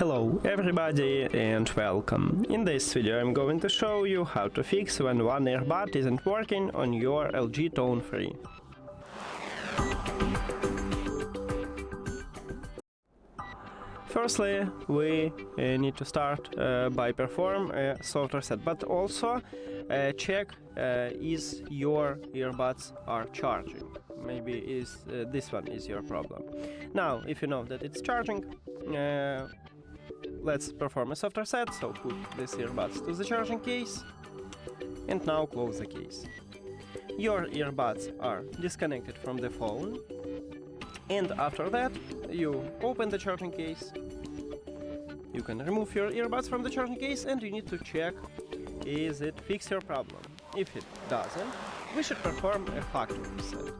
Hello everybody and welcome. In this video I'm going to show you how to fix when one earbud isn't working on your LG TONE Free. Firstly, we need to start by perform a soft reset, but also check is your earbuds are charging. Maybe this one is your problem. Now, if you know that it's charging, let's perform a soft reset. So put these earbuds to the charging case and now close the case. Your earbuds are disconnected from the phone, and after that you open the charging case. You can remove your earbuds from the charging case and you need to check is it fix your problem. If it doesn't, we should perform a factory reset.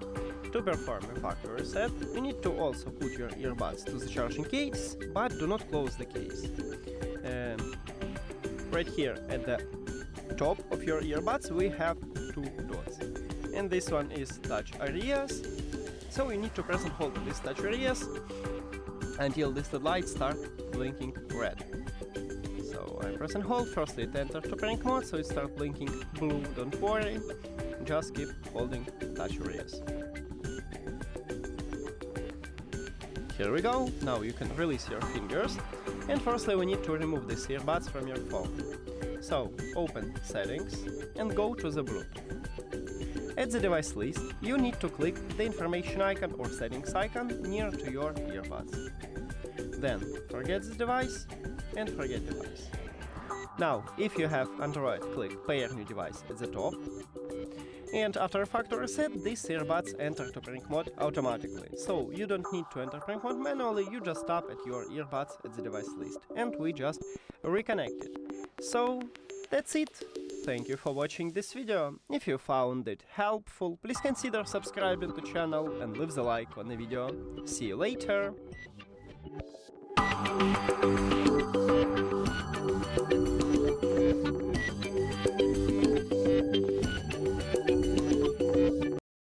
To perform a factory reset, you need to also put your earbuds to the charging case, but do not close the case. Right here at the top of your earbuds we have two dots, and this one is touch areas. So you need to press and hold these touch areas until this light starts blinking red. So I press and hold. Firstly it enters to panic mode, so it starts blinking blue. Don't worry, just keep holding touch areas. Here we go. Now you can release your fingers, and firstly we need to remove these earbuds from your phone. So open settings and go to the Bluetooth. At the device list, you need to click the information icon or settings icon near to your earbuds. Then forget the device and forget device. Now, if you have Android, click pair new device at the top. And after a factory reset, these earbuds enter to panic mode automatically. So you don't need to enter panic mode manually, you just tap at your earbuds at the device list and we just reconnect it. So that's it. Thank you for watching this video. If you found it helpful, please consider subscribing to the channel and leave the like on the video. See you later!